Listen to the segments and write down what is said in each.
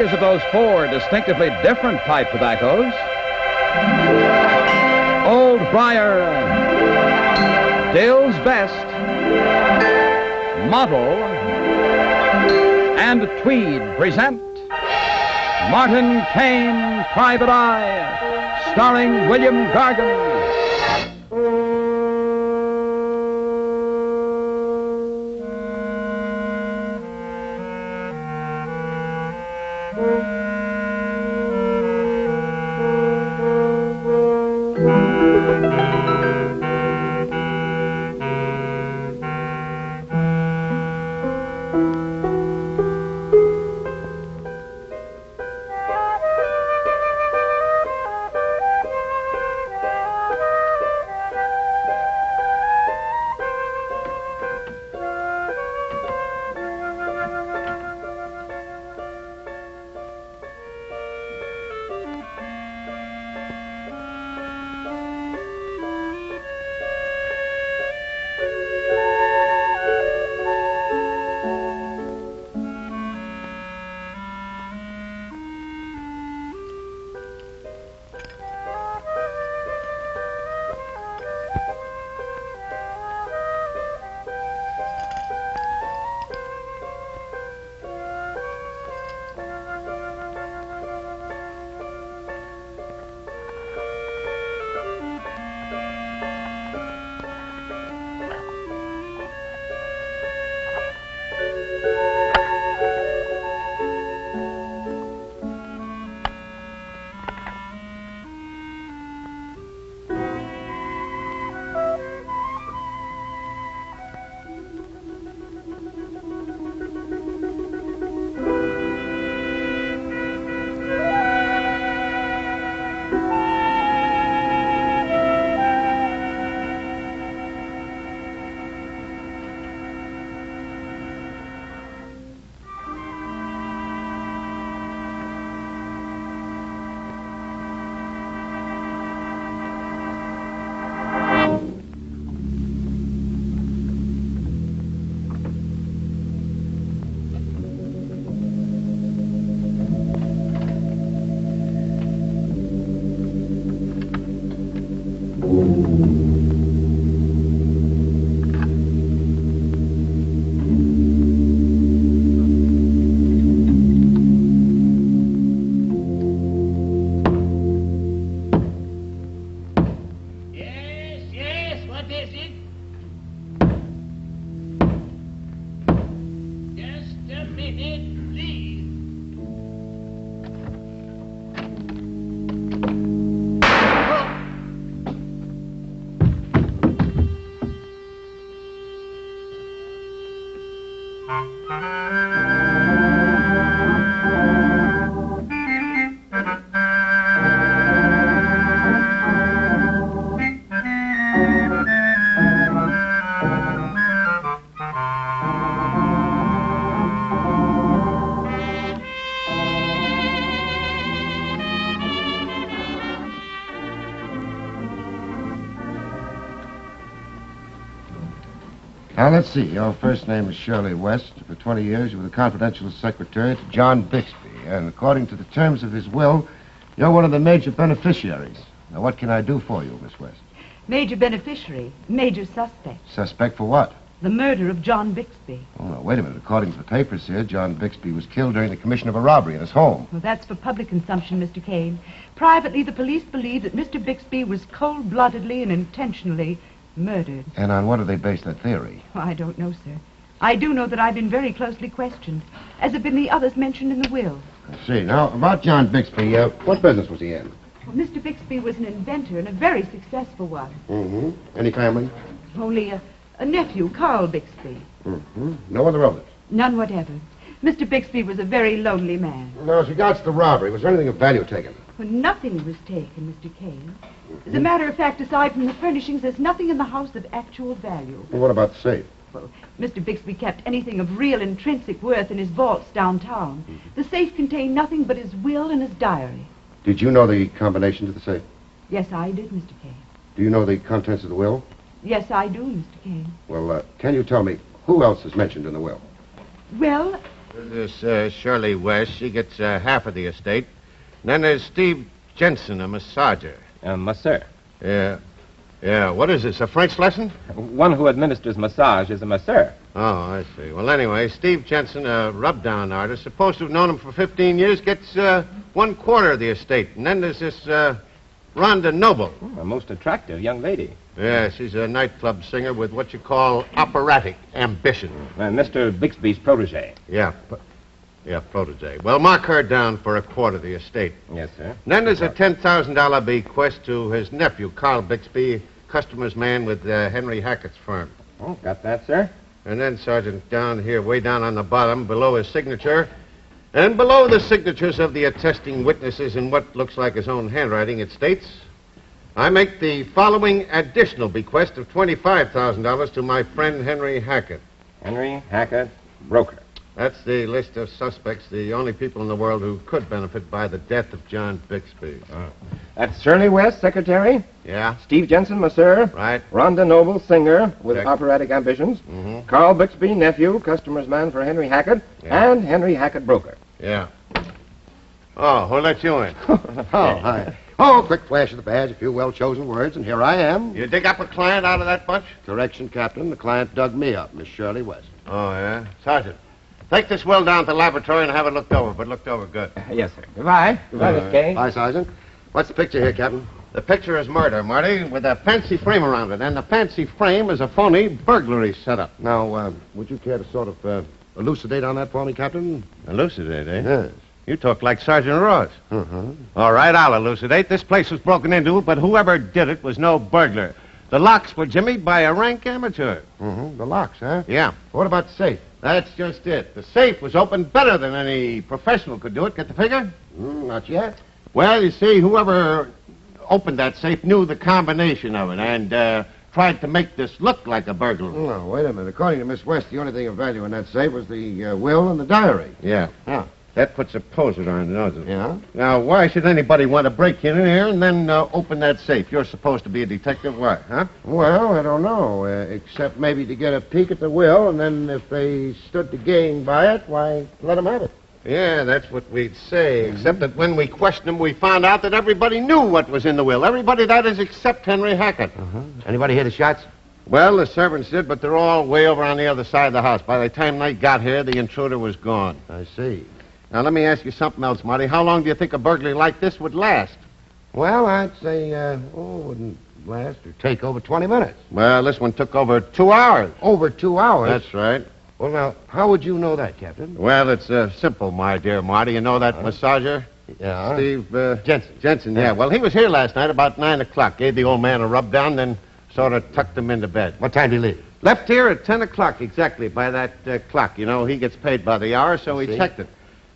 makers of those four distinctively different pipe tobaccos, Old Briar, Dill's Best, Model, and Tweed present Martin Kane, Private Eye, starring William Gargan. Now, let's see. Your first name is Shirley West. For 20 years, you were the confidential secretary to John Bixby. And according to the terms of his will, you're one of the major beneficiaries. Now, what can I do for you, Miss West? Major beneficiary, major suspect. Suspect for what? The murder of John Bixby. Oh, now, wait a minute. According to the papers here, John Bixby was killed during the commission of a robbery in his home. Well, that's for public consumption, Mr. Kane. Privately, the police believe that Mr. Bixby was cold-bloodedly and intentionally murdered. And on what do they base that theory? Oh, I don't know, sir. I do know that I've been very closely questioned, as have been the others mentioned in the will. I see. Now, about John Bixby, what business was he in? Well, Mr. Bixby was an inventor, and a very successful one. Mm-hmm. Any family? Only a nephew, Carl Bixby. Mm-hmm. No other relatives? None whatever. Mr. Bixby was a very lonely man. Now, as regards the robbery, was there anything of value taken? Well, nothing was taken, Mr. Kane. As a matter of fact, aside from the furnishings, there's nothing in the house of actual value. Well, what about the safe? Well, Mr. Bixby kept anything of real intrinsic worth in his vaults downtown. The safe contained nothing but his will and his diary. Did you know the combination to the safe? Yes, I did, Mr. Kane. Do you know the contents of the will? Yes, I do, Mr. Kane. Well, can you tell me who else is mentioned in the will? Well, This Shirley West, she gets half of the estate. And then there's Steve Jensen, a massager. Masseur. Yeah. Yeah, what is this, a French lesson? One who administers massage is a masseur. Oh, I see. Well, anyway, Steve Jensen, a rub-down artist, supposed to have known him for 15 years, gets 1/4 of the estate. And then there's this Rhonda Noble. A most attractive young lady. Yeah, she's a nightclub singer with what you call operatic ambition. Mr. Bixby's protege. Yeah, protege. Well, mark her down for 1/4 of the estate. Yes, sir. And then there's a $10,000 bequest to his nephew, Carl Bixby, customer's man with Henry Hackett's firm. Oh, got that, sir? And then, Sergeant, down here, way down on the bottom, below his signature, and below the signatures of the attesting witnesses in what looks like his own handwriting, it states, I make the following additional bequest of $25,000 to my friend Henry Hackett. Henry Hackett, broker. That's the list of suspects, the only people in the world who could benefit by the death of John Bixby. Oh. That's Shirley West, secretary. Yeah? Steve Jensen, masseur. Right. Rhonda Noble, singer with Check. operatic ambitions. Mm-hmm. Carl Bixby, nephew, customer's man for Henry Hackett. Yeah. And Henry Hackett, broker. Yeah. Oh, who let you in? Oh, hi. Oh, quick flash of the badge, a few well-chosen words, and here I am. You dig up a client out of that bunch? Correction, Captain. The client dug me up, Miss Shirley West. Oh, yeah? Sergeant, take this will down to the laboratory and have it looked over, but looked over good. Yes, sir. Goodbye. Goodbye, Miss Kane. Bye, Sergeant. What's the picture here, Captain? The picture is murder, Marty, with a fancy frame around it, and the fancy frame is a phony burglary setup. Now, would you care to sort of elucidate on that for me, Captain? Elucidate, eh? Yes. You talk like Sergeant Ross. Uh-huh. All right, I'll elucidate. This place was broken into, but whoever did it was no burglar. The locks were jimmied by a rank amateur. Mm-hmm. The locks, huh? Yeah. What about the safe? That's just it. The safe was opened better than any professional could do it. Get the figure? Not yet. Well, you see, whoever opened that safe knew the combination of it and tried to make this look like a burglar. No, wait a minute. According to Miss West, the only thing of value in that safe was the will and the diary. Yeah. Yeah. That puts a poser on it, doesn't it? Yeah? Now, why should anybody want to break in here and then open that safe? You're supposed to be a detective. Why, huh? Well, I don't know, except maybe to get a peek at the will, and then if they stood to gain by it, why, let them have it. Yeah, that's what we'd say, except that when we questioned him, we found out that everybody knew what was in the will. Everybody, that is, except Henry Hackett. Uh-huh. Anybody hear the shots? Well, the servants did, but they're all way over on the other side of the house. By the time they got here, the intruder was gone. I see. Now, let me ask you something else, Marty. How long do you think a burglary like this would last? Well, I'd say, it wouldn't last or take over 20 minutes. Well, this one took over 2 hours. Over 2 hours? That's right. Well, now, how would you know that, Captain? Well, it's simple, my dear Marty. You know that massager? Yeah. Steve Jensen. Jensen, yeah. Well, he was here last night about 9 o'clock. Gave the old man a rub down, then sort of tucked him into bed. What time did he leave? Left here at 10 o'clock exactly by that clock. You know, he gets paid by the hour, so he checked it.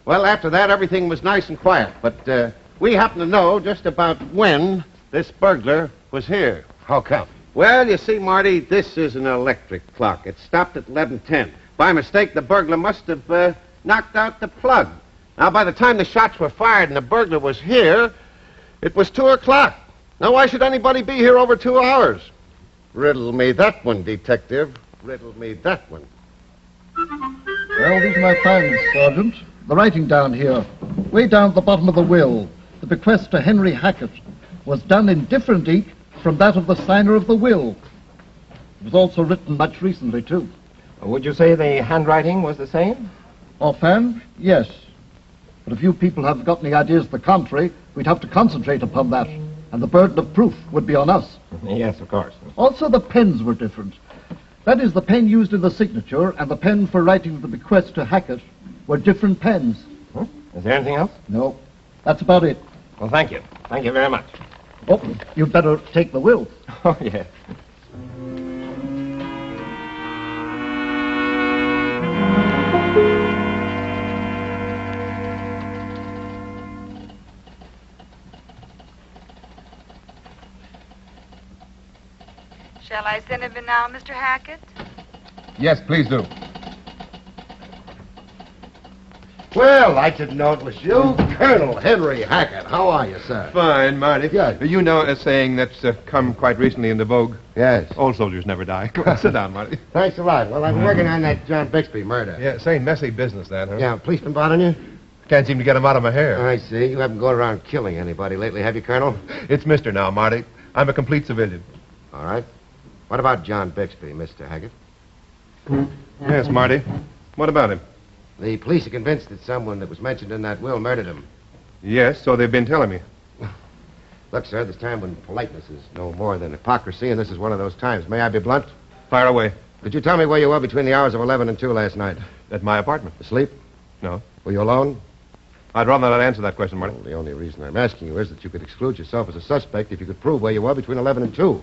Well, after that, everything was nice and quiet. But we happen to know just about when this burglar was here. How come? Well, you see, Marty, this is an electric clock. It stopped at 11:10. By mistake, the burglar must have knocked out the plug. Now, by the time the shots were fired and the burglar was here, it was 2 o'clock. Now, why should anybody be here over 2 hours? Riddle me that one, detective. Riddle me that one. Well, these are my findings, Sergeant. The writing down here, way down at the bottom of the will, the bequest to Henry Hackett, was done in different ink from that of the signer of the will. It was also written much recently, too. Would you say the handwriting was the same? Offhand, yes. But if you people have got any ideas to the contrary, we'd have to concentrate upon that, and the burden of proof would be on us. Yes, of course. Also, the pens were different. That is, the pen used in the signature and the pen for writing the bequest to Hackett were different pens. Huh? Is there anything else? No, that's about it. Well, thank you. Thank you very much. Oh, you'd better take the will. Oh, yes. Shall I send him in now, Mr. Hackett? Yes, please do. Well, I didn't know it was you. Colonel Henry Hackett. How are you, sir? Fine, Marty. Good. You know a saying that's come quite recently into vogue? Yes. Old soldiers never die. Come on, sit down, Marty. Thanks a lot. Well, I've been working on that John Bixby murder. Yeah, same messy business, that, huh? Yeah, police been bothering you? Can't seem to get him out of my hair. I see. You haven't gone around killing anybody lately, have you, Colonel? It's Mr. now, Marty. I'm a complete civilian. All right. What about John Bixby, Mr. Hackett? Yes, Marty. What about him? The police are convinced that someone that was mentioned in that will murdered him. Yes, so they've been telling me. Look, sir, there's time when politeness is no more than hypocrisy, and this is one of those times. May I be blunt? Fire away. Could you tell me where you were between the hours of 11 and 2 last night? At my apartment. Asleep? No. Were you alone? I'd rather not answer that question, Marty. Well, the only reason I'm asking you is that you could exclude yourself as a suspect if you could prove where you were between 11 and 2.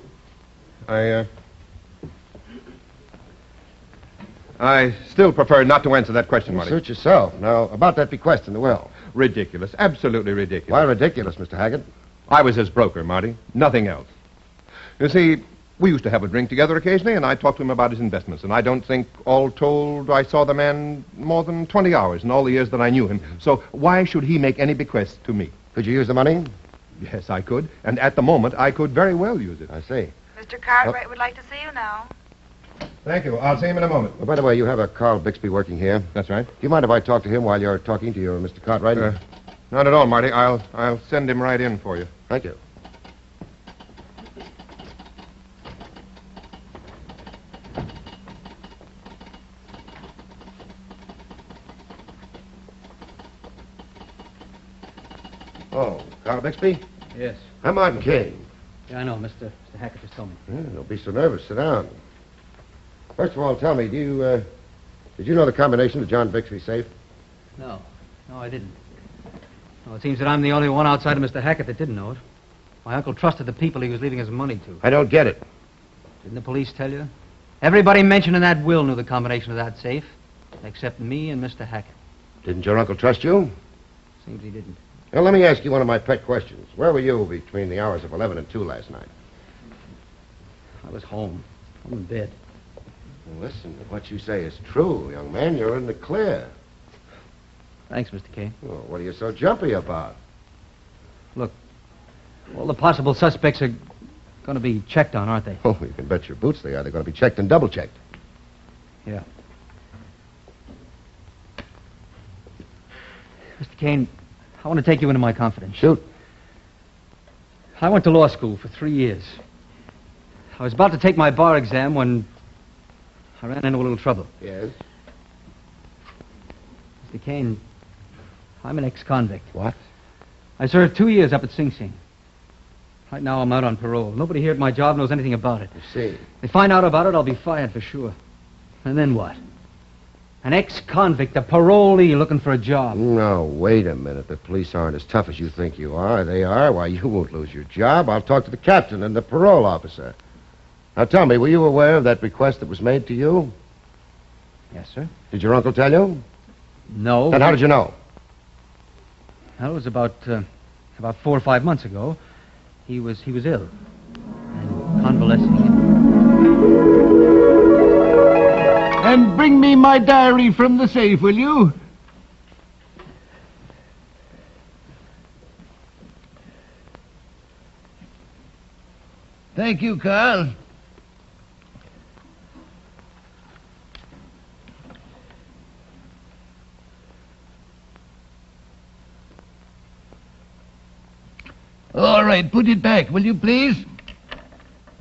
I still prefer not to answer that question, Marty. Suit yourself. Now, about that bequest in the will. Ridiculous. Absolutely ridiculous. Why ridiculous, Mr. Hackett? I was his broker, Marty. Nothing else. You see, we used to have a drink together occasionally, and I talked to him about his investments. And I don't think, all told, I saw the man more than 20 hours in all the years that I knew him. So why should he make any bequest to me? Could you use the money? Yes, I could. And at the moment, I could very well use it. I see. Mr. Cartwright would like to see you now. Thank you. I'll see him in a moment. By the way, you have a Carl Bixby working here. That's right. Do you mind if I talk to him while you're talking to your Mr. Cartwright? Not at all, Marty. I'll send him right in for you. Thank you. Oh, Carl Bixby? Yes. I'm Martin Kane. Yeah, I know. Mr. Hackett just told me. Yeah, don't be so nervous. Sit down. First of all, tell me, did you know the combination to John Bixby's safe? No. No, I didn't. Well, it seems that I'm the only one outside of Mr. Hackett that didn't know it. My uncle trusted the people he was leaving his money to. I don't get it. Didn't the police tell you? Everybody mentioned in that will knew the combination of that safe, except me and Mr. Hackett. Didn't your uncle trust you? Seems he didn't. Now, let me ask you one of my pet questions. Where were you between the hours of 11 and 2 last night? I was home in bed. Well, listen, if what you say is true, young man, you're in the clear. Thanks, Mr. Kane. Well, what are you so jumpy about? Look, all the possible suspects are going to be checked on, aren't they? Oh, you can bet your boots they are. They're going to be checked and double-checked. Yeah. Mr. Kane, I want to take you into my confidence. Shoot. I went to law school for 3 years. I was about to take my bar exam when I ran into a little trouble. Yes? Mr. Kane, I'm an ex-convict. What? I served 2 years up at Sing Sing. Right now I'm out on parole. Nobody here at my job knows anything about it. You see. If they find out about it, I'll be fired for sure. And then what? An ex-convict, a parolee looking for a job. No, wait a minute. The police aren't as tough as you think you are. They are. Why, you won't lose your job. I'll talk to the captain and the parole officer. Now, tell me, were you aware of that request that was made to you? Yes, sir. Did your uncle tell you? No. And how did you know? Well, it was about 4 or 5 months ago. He was ill and convalescing. And bring me my diary from the safe, will you? Thank you, Carl. All right, put it back, will you, please?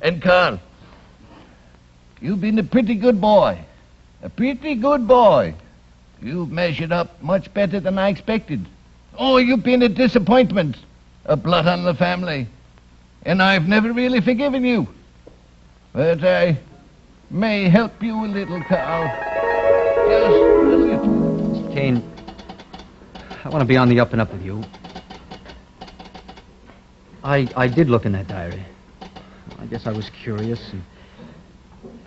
And Carl, you've been a pretty good boy. A pretty good boy. You've measured up much better than I expected. Oh, you've been a disappointment. A blot on the family. And I've never really forgiven you. But I may help you a little, Carl. Just a little. Mr. Kane, I want to be on the up and up with you. I did look in that diary. I guess I was curious, and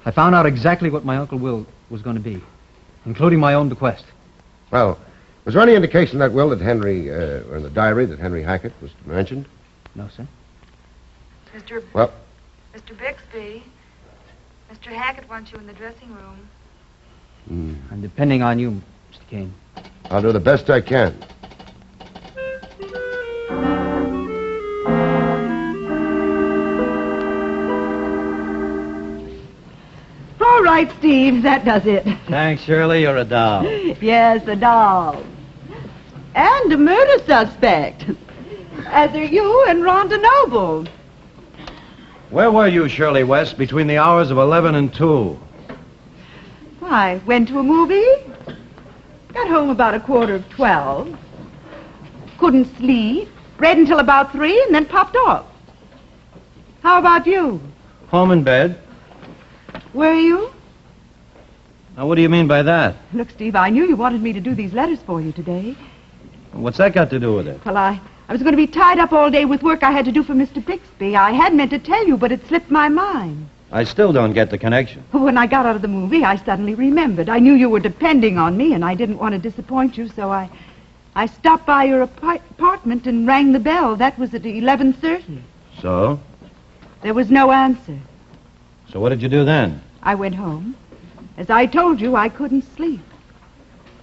I found out exactly what my Uncle Will was going to be, including my own bequest. Well, was there any indication in that will that Henry, or in the diary that Henry Hackett was mentioned? No, sir. Mr. Well, Mr. Bixby, Mr. Hackett wants you in the dressing room. I'm depending on you, Mr. Kane. I'll do the best I can. All right, Steve, that does it. Thanks, Shirley. You're a doll. Yes, a doll. And a murder suspect. As are you and Rhonda Noble. Where were you, Shirley West, between the hours of 11 and 2? Why, went to a movie. Got home about 11:45. Couldn't sleep. Read until about 3 and then popped off. How about you? Home in bed. Were you? Now, what do you mean by that? Look, Steve, I knew you wanted me to do these letters for you today. What's that got to do with it? Well, I was going to be tied up all day with work I had to do for Mr. Bixby. I had meant to tell you, but it slipped my mind. I still don't get the connection. When I got out of the movie, I suddenly remembered. I knew you were depending on me, and I didn't want to disappoint you, so I stopped by your apartment and rang the bell. That was at 11:30. So? There was no answer. So what did you do then? I went home. As I told you, I couldn't sleep.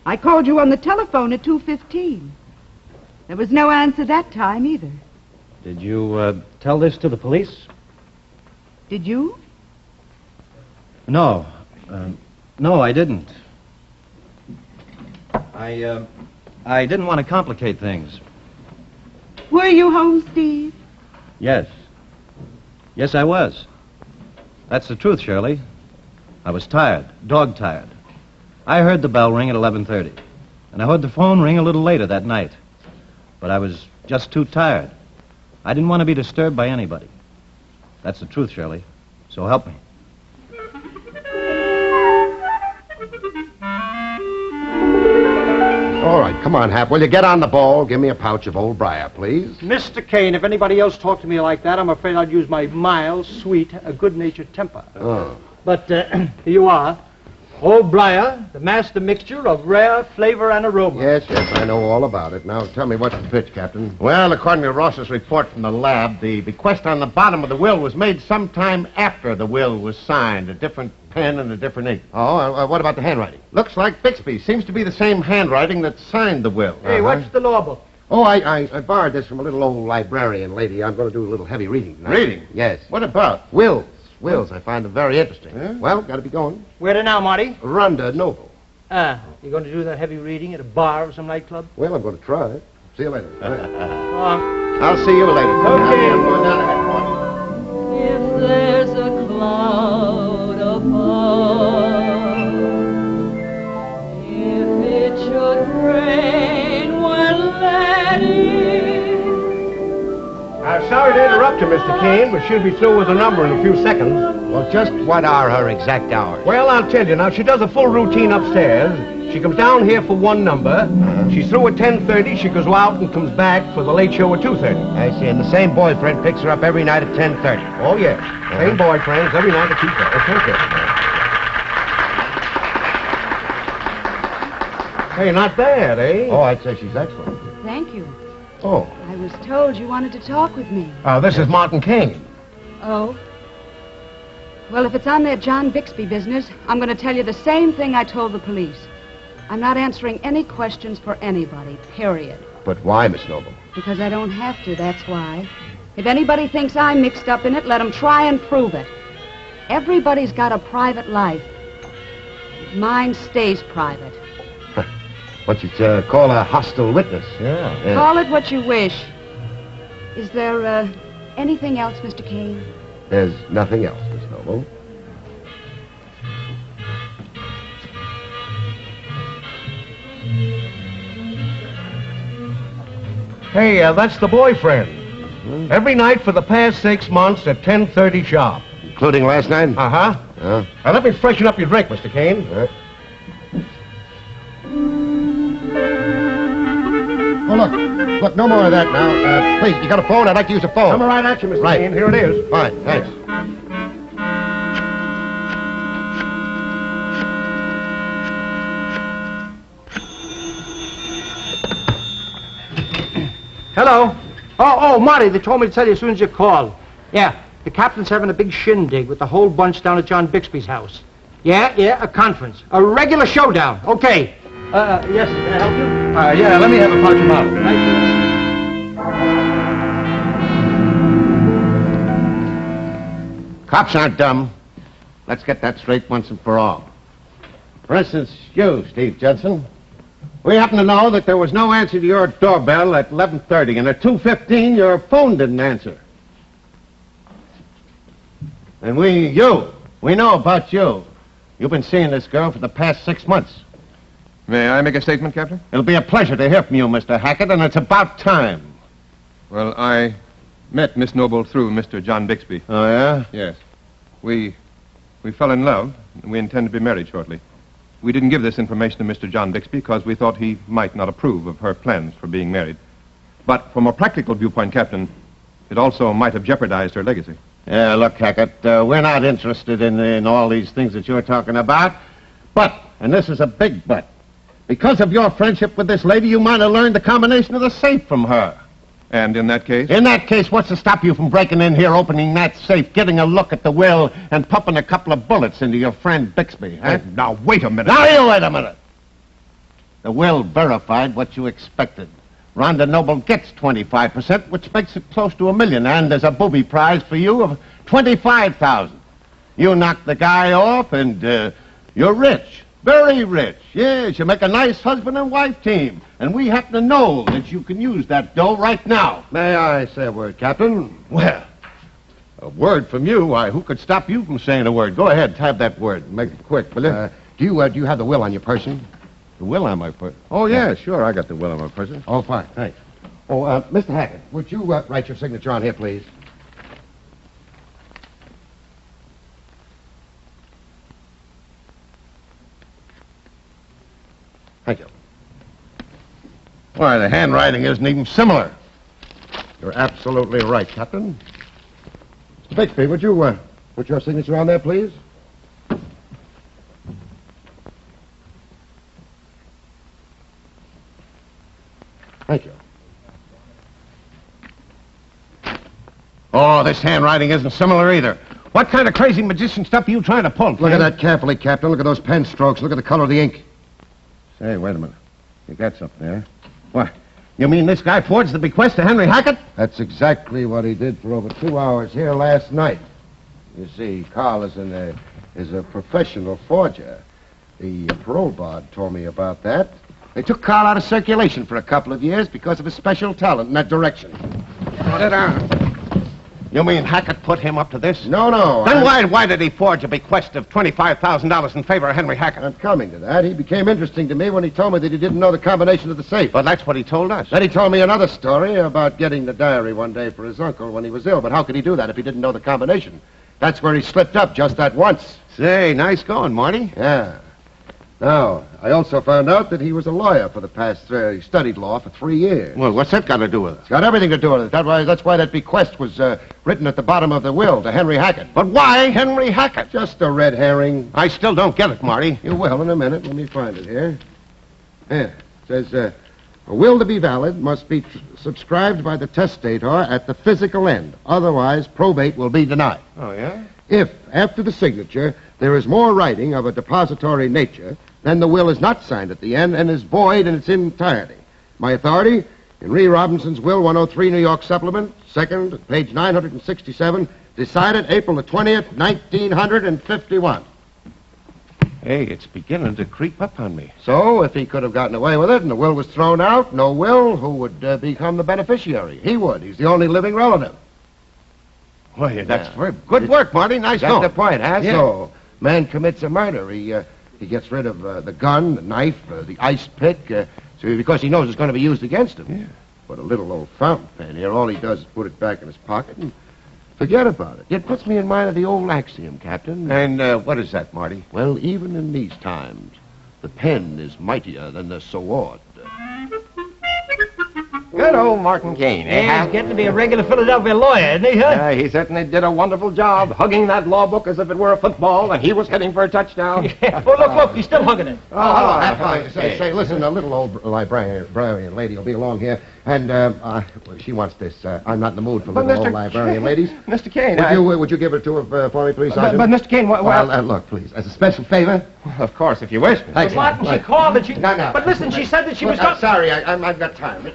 I called you on the telephone at 2:15. There was no answer that time either. Did you tell this to the police? Did you? No. No, I didn't. I didn't want to complicate things. Were you home, Steve? Yes. Yes, I was. That's the truth, Shirley. I was tired, dog-tired. I heard the bell ring at 11:30, and I heard the phone ring a little later that night. But I was just too tired. I didn't want to be disturbed by anybody. That's the truth, Shirley. So help me. All right, come on, Hap. Will you get on the ball? Give me a pouch of Old Briar, please. Mr. Kane, if anybody else talked to me like that, I'm afraid I'd use my mild, sweet, good-natured temper. Oh. But here you are. Old Briar, the master mixture of rare flavor and aroma. Yes, I know all about it. Now, tell me what's the pitch, Captain. Well, according to Ross's report from the lab, the bequest on the bottom of the will was made sometime after the will was signed. A different pen and a different ink. Oh, what about the handwriting? Looks like Bixby. Seems to be the same handwriting that signed the will. Hey, what's the law book? Oh, I borrowed this from a little old librarian lady. I'm going to do a little heavy reading tonight. Reading? Yes. What about? Wills. I find them very interesting. Yeah? Well, got to be going. Where to now, Marty? Rhonda Noble. You going to do that heavy reading at a bar or some nightclub? Well, I'm going to try. See you later. Go on. I'll see you later. Okay. I'm going down to headquarters. If there's a cloud above, if it should rain, well, let it. I'm sorry to interrupt you, Mr. Kane, but she'll be through with the number in a few seconds. Well, just what are her exact hours? Well, I'll tell you. Now, she does a full routine upstairs. She comes down here for one number. She's through at 10:30. She goes out and comes back for the late show at 2:30. I see. And the same boyfriend picks her up every night at 10:30. Oh, yes. Same boyfriends every night at 2:30. Hey, not bad, eh? Oh, I'd say she's excellent. Thank you. Oh. I was told you wanted to talk with me. This is Martin Kane. Oh? Well, if it's on that John Bixby business, I'm going to tell you the same thing I told the police. I'm not answering any questions for anybody, period. But why, Miss Noble? Because I don't have to, that's why. If anybody thinks I'm mixed up in it, let them try and prove it. Everybody's got a private life. Mine stays private. What you'd call a hostile witness. Yeah. Call it what you wish. Is there, anything else, Mr. Kane? There's nothing else, Miss Noble. Hey, that's the boyfriend. Every night for the past 6 months at 10:30 sharp. Including last night? Uh-huh. Now, let me freshen up your drink, Mr. Kane. Oh, look, no more of that now. Please, you got a phone? I'd like to use a phone. Coming right at you, Mr. Right. Kane. Here it is. Fine, thanks. Hello. Oh, Marty, they told me to tell you as soon as you called. Yeah, the captain's having a big shindig with the whole bunch down at John Bixby's house. Yeah, a conference. A regular showdown. Okay. Yes, can I help you? Yeah, let me have a pouch of model. Right here. Cops aren't dumb. Let's get that straight once and for all. For instance, you, Steve Judson. We happen to know that there was no answer to your doorbell at 11:30, and at 2:15 your phone didn't answer. And we know about you. You've been seeing this girl for the past 6 months. May I make a statement, Captain? It'll be a pleasure to hear from you, Mr. Hackett, and it's about time. Well, I met Miss Noble through Mr. John Bixby. Oh, yeah? Yes. We fell in love, and we intend to be married shortly. We didn't give this information to Mr. John Bixby because we thought he might not approve of her plans for being married. But from a practical viewpoint, Captain, it also might have jeopardized her legacy. Yeah, look, Hackett, we're not interested in all these things that you're talking about. But, and this is a big but, because of your friendship with this lady, you might have learned the combination of the safe from her. And in that case? In that case, what's to stop you from breaking in here, opening that safe, getting a look at the will, and pumping a couple of bullets into your friend Bixby, huh? Hey, now, wait a minute. Now, you wait a minute. The will verified what you expected. Rhonda Noble gets 25%, which makes it close to $1 million, and there's a booby prize for you of $25,000. You knock the guy off, and you're rich. Very rich. Yes, you make a nice husband and wife team. And we happen to know that you can use that dough right now. May I say a word, Captain? Well, a word from you? Why, who could stop you from saying a word? Go ahead, have that word. Make it quick, will you? Do you have the will on your person? The will on my person? Oh, yeah, sure, I got the will on my person. Oh, fine, thanks. Oh, Mr. Hackett, would you write your signature on here, please? Thank you. Why, the handwriting isn't even similar. You're absolutely right, Captain. Mr. Bixby, would you put your signature on there, please? Thank you. Oh, this handwriting isn't similar either. What kind of crazy magician stuff are you trying to pull, Look at that carefully, Captain. Look at those pen strokes. Look at the color of the ink. Say, wait a minute. You got something there. What? You mean this guy forged the bequest to Henry Hackett? That's exactly what he did for over 2 hours here last night. You see, Carl is a professional forger. The parole board told me about that. They took Carl out of circulation for a couple of years because of his special talent in that direction. Sit down. You mean Hackett put him up to this? No. Then why did he forge a bequest of $25,000 in favor of Henry Hackett? I'm coming to that. He became interesting to me when he told me that he didn't know the combination of the safe. But that's what he told us. Then he told me another story about getting the diary one day for his uncle when he was ill. But how could he do that if he didn't know the combination? That's where he slipped up just that once. Say, nice going, Marty. Yeah. Now, I also found out that he was a lawyer for the past... he studied law for 3 years. Well, what's that got to do with it? It's got everything to do with it. That's why that bequest was written at the bottom of the will to Henry Hackett. But why Henry Hackett? Just a red herring. I still don't get it, Marty. You will in a minute. Let me find it here. Here. It says, a will to be valid must be subscribed by the testator at the physical end. Otherwise, probate will be denied. Oh, yeah? If, after the signature, there is more writing of a depository nature, then the will is not signed at the end and is void in its entirety. My authority, in Ree Robinson's Will 103 New York Supplement, second, page 967, decided April the 20th, 1951. Hey, it's beginning to creep up on me. So, if he could have gotten away with it and the will was thrown out, no will, who would become the beneficiary? He would. He's the only living relative. Well, that's very good work, Marty. Nice That's going. the point, huh? Yeah. So, man commits a murder. He gets rid of the gun, the knife, the ice pick, because he knows it's going to be used against him. Yeah. But a little old fountain pen here, all he does is put it back in his pocket and forget about it. It puts me in mind of the old axiom, Captain. And what is that, Marty? Well, even in these times, the pen is mightier than the sword. Good old Martin Kane, eh? Yeah, he's getting to be a regular Philadelphia lawyer, isn't he, huh? Yeah, he certainly did a wonderful job, hugging that law book as if it were a football, and he was heading for a touchdown. Yeah. Oh, look, he's still hugging it. Hello. Say, listen, a little old librarian lady will be along here. And, she wants this. I'm not in the mood for But little old Mr. librarian ladies. Mr. Kane, Would you give it to her for me, please, But Sergeant? Mr. Kane, well... look, please, as a special favor. Well, of course, if you wish. Thanks, Martin, she Look. called and she... No. But listen, she said that she was... I'm sorry, I've got time.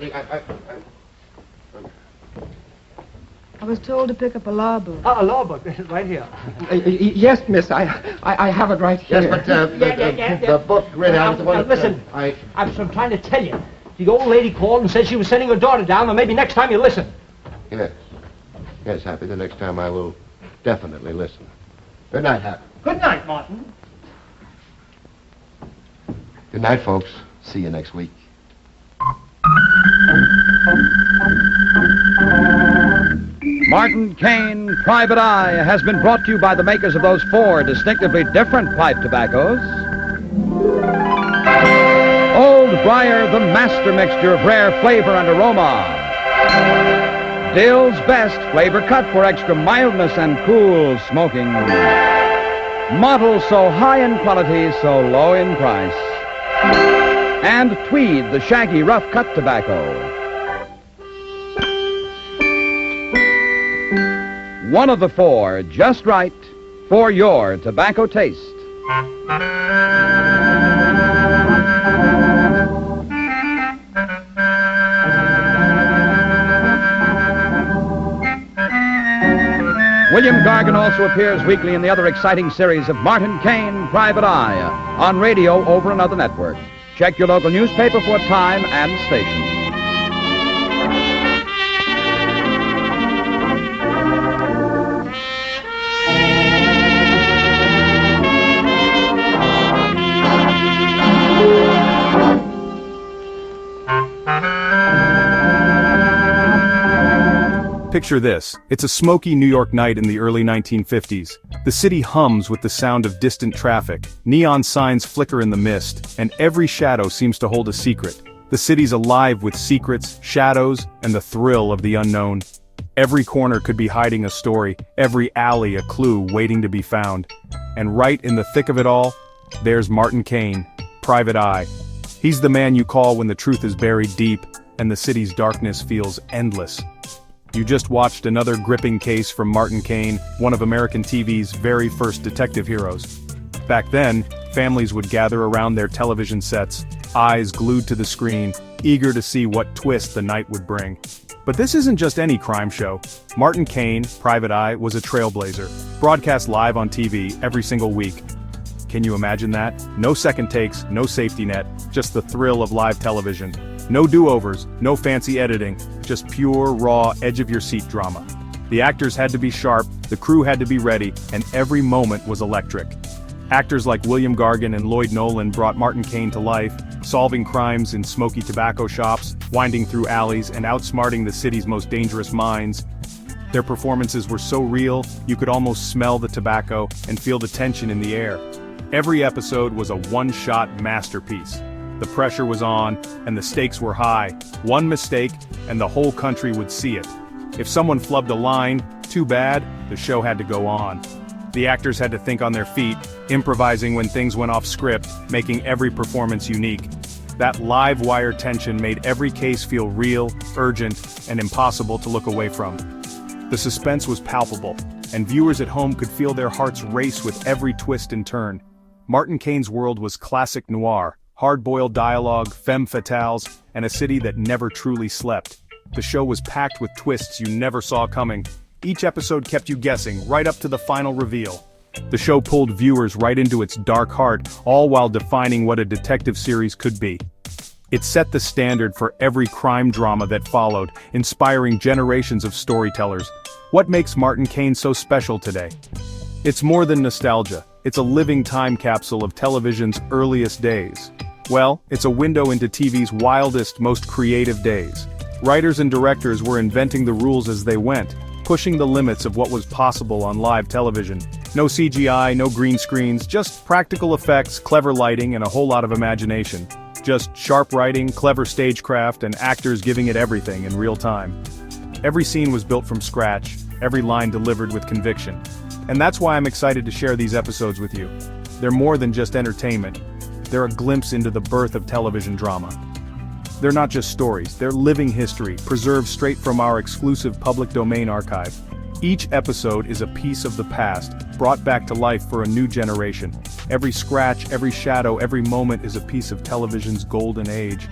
I was told to pick up a law book. A law book, right here. Yes, miss, I have it right here. Yes, but the book read out is the one that... Listen, I'm trying to tell you. The old lady called and said she was sending her daughter down, and maybe next time you listen. Yes. Yes, Happy, the next time I will definitely listen. Good night, Happy. Good night, Martin. Good night, folks. See you next week. Martin Kane, Private Eye, has been brought to you by the makers of those 4 distinctively different pipe tobaccos. Old Briar, the master mixture of rare flavor and aroma. Dill's Best, flavor cut for extra mildness and cool smoking. Model so high in quality, so low in price. And Tweed, the shaggy rough cut tobacco. One of the 4, just right for your tobacco taste. William Gargan also appears weekly in the other exciting series of Martin Kane, Private Eye, on radio over another network. Check your local newspaper for time and station. Picture this. It's a smoky New York night in the early 1950s. The city hums with the sound of distant traffic, neon signs flicker in the mist, and every shadow seems to hold a secret. The city's alive with secrets, shadows, and the thrill of the unknown. Every corner could be hiding a story, every alley a clue waiting to be found. And right in the thick of it all, there's Martin Kane, Private Eye. He's the man you call when the truth is buried deep, and the city's darkness feels endless. You just watched another gripping case from Martin Kane, one of American TV's very first detective heroes. Back then, families would gather around their television sets, eyes glued to the screen, eager to see what twist the night would bring. But this isn't just any crime show. Martin Kane, Private Eye, was a trailblazer, broadcast live on TV every single week. Can you imagine that? No second takes, no safety net, just the thrill of live television. No do-overs, no fancy editing, just pure, raw, edge-of-your-seat drama. The actors had to be sharp, the crew had to be ready, and every moment was electric. Actors like William Gargan and Lloyd Nolan brought Martin Kane to life, solving crimes in smoky tobacco shops, winding through alleys, and outsmarting the city's most dangerous minds. Their performances were so real, you could almost smell the tobacco and feel the tension in the air. Every episode was a one-shot masterpiece. The pressure was on, and the stakes were high. One mistake, and the whole country would see it. If someone flubbed a line, too bad, the show had to go on. The actors had to think on their feet, improvising when things went off script, making every performance unique. That live wire tension made every case feel real, urgent, and impossible to look away from. The suspense was palpable, and viewers at home could feel their hearts race with every twist and turn. Martin Kane's world was classic noir. Hard-boiled dialogue, femme fatales, and a city that never truly slept. The show was packed with twists you never saw coming. Each episode kept you guessing, right up to the final reveal. The show pulled viewers right into its dark heart, all while defining what a detective series could be. It set the standard for every crime drama that followed, inspiring generations of storytellers. What makes Martin Kane so special today? It's more than nostalgia. It's a living time capsule of television's earliest days. Well, it's a window into TV's wildest, most creative days. Writers and directors were inventing the rules as they went, pushing the limits of what was possible on live television. No CGI, no green screens, just practical effects, clever lighting, and a whole lot of imagination. Just sharp writing, clever stagecraft, and actors giving it everything in real time. Every scene was built from scratch, every line delivered with conviction. And that's why I'm excited to share these episodes with you. They're more than just entertainment. They're a glimpse into the birth of television drama. They're not just stories, they're living history, preserved straight from our exclusive public domain archive. Each episode is a piece of the past, brought back to life for a new generation. Every scratch, every shadow, every moment is a piece of television's golden age.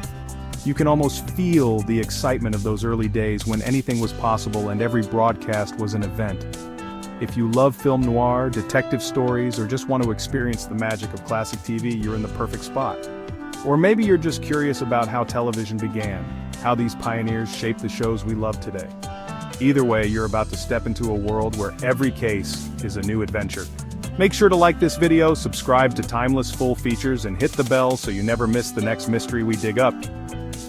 You can almost feel the excitement of those early days when anything was possible and every broadcast was an event. If you love film noir, detective stories, or just want to experience the magic of classic TV, you're in the perfect spot. Or maybe you're just curious about how television began, how these pioneers shaped the shows we love today. Either way, you're about to step into a world where every case is a new adventure. Make sure to like this video, subscribe to Timeless Full Features, and hit the bell so you never miss the next mystery we dig up.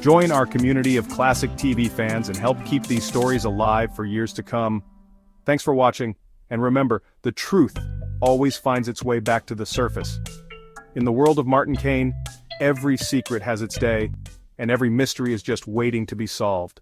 Join our community of classic TV fans and help keep these stories alive for years to come. Thanks for watching, and remember, the truth always finds its way back to the surface. In the world of Martin Kane, every secret has its day, and every mystery is just waiting to be solved.